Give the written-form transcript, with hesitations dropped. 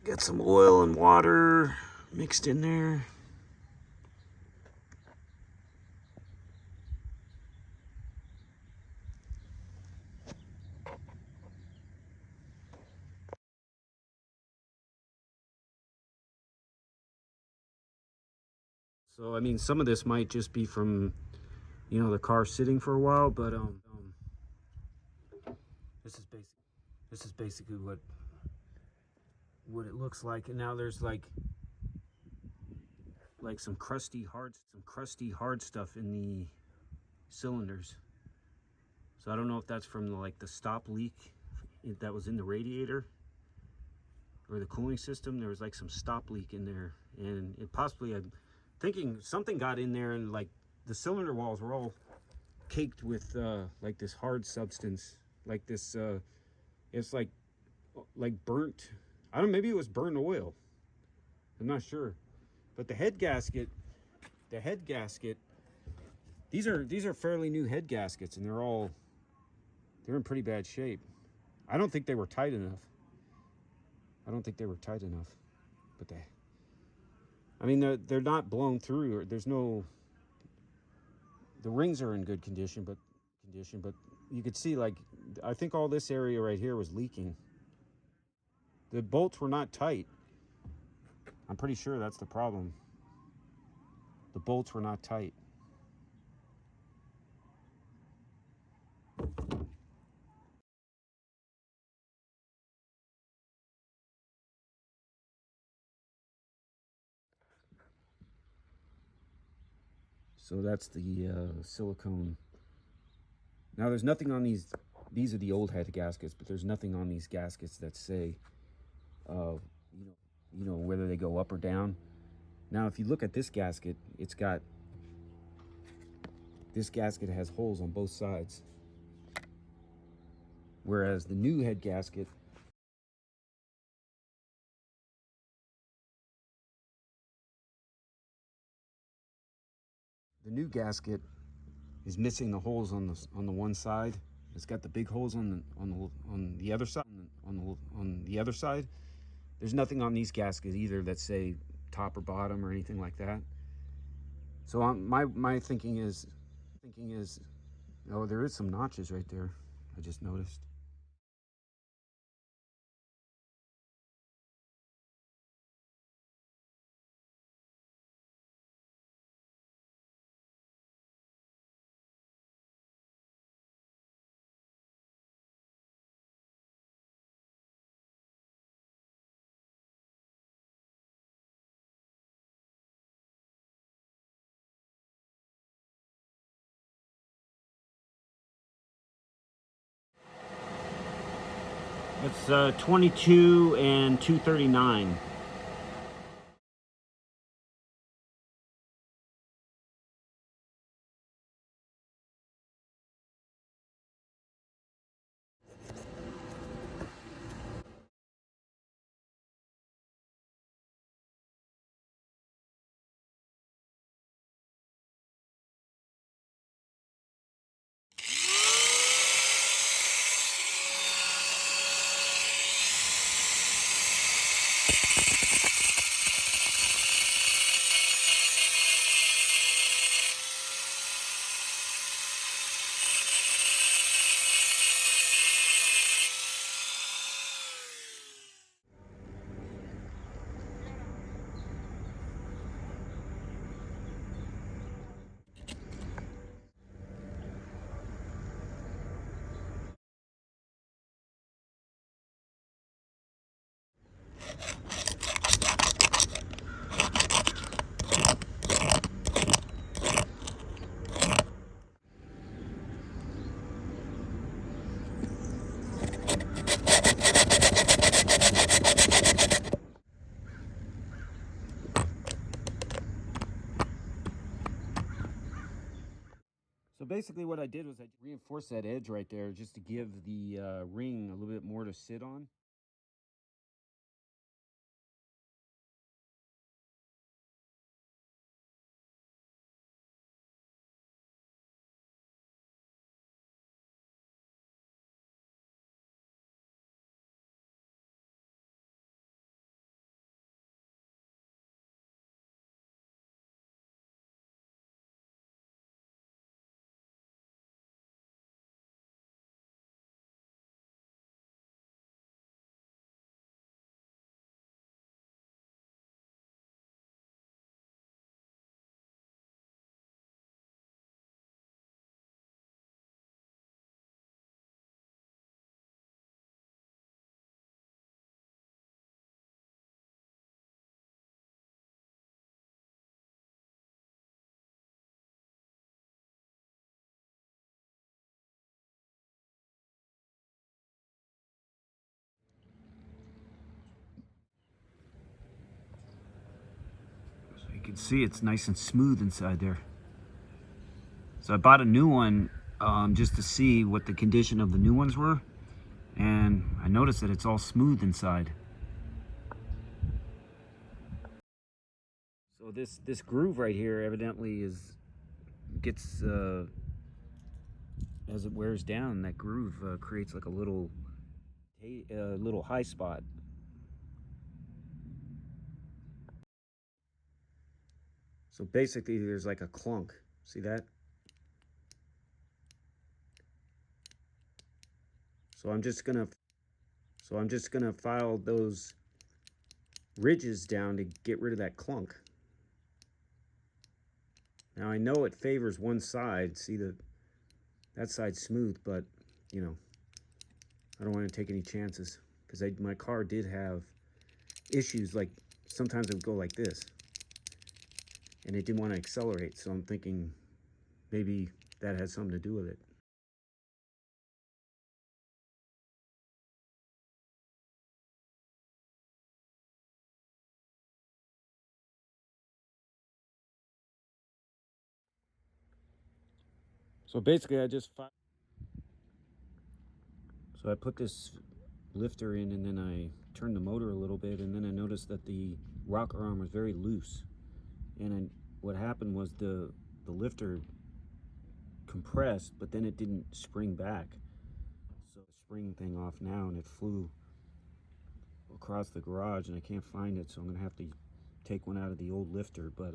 Got some oil and water mixed in there. So I mean, some of this might just be from, you know, the car sitting for a while, but this is basically what it looks like. And now there's like some crusty hard stuff in the cylinders. So I don't know if that's from the stop leak that was in the radiator or the cooling system. There was like some stop leak in there, and it possibly, I'm thinking something got in there, and like the cylinder walls were all caked with like this hard substance, like this it's like burnt, I don't know, maybe it was burnt oil, I'm not sure. But the head gasket, these are fairly new head gaskets, and they're in pretty bad shape. I don't think they were tight enough. But I mean, they're not blown through, or there's no, the rings are in good condition, but you could see, like, I think all this area right here was leaking. The bolts were not tight. I'm pretty sure that's the problem. The bolts were not tight. So that's the silicone. Now there's nothing on these are the old head gaskets, but there's nothing on these gaskets that say, you know, whether they go up or down. Now, if you look at this gasket, this gasket has holes on both sides. Whereas the new head gasket, is missing the holes on the one side. It's got the big holes on the other side. On the other side, there's nothing on these gaskets either that say top or bottom or anything like that. So my thinking is, oh, there is some notches right there, I just noticed. It's 22 and 239. So basically what I did was I reinforced that edge right there just to give the ring a little bit more to sit on. can see it's nice and smooth inside there. So I bought a new one just to see what the condition of the new ones were, and I noticed that it's all smooth inside. So this groove right here evidently gets as it wears down, that groove creates like a little high spot. So basically there's like a clunk. See that? So I'm just gonna file those ridges down to get rid of that clunk. Now I know it favors one side. See that side's smooth, but you know, I don't want to take any chances because my car did have issues. Like sometimes it would go like this, and it didn't want to accelerate. So I'm thinking maybe that has something to do with it. So basically so I put this lifter in, and then I turned the motor a little bit, and then I noticed that the rocker arm was very loose. And what happened was the lifter compressed, but then it didn't spring back. So the spring thing off now, and it flew across the garage, and I can't find it, so I'm gonna have to take one out of the old lifter. But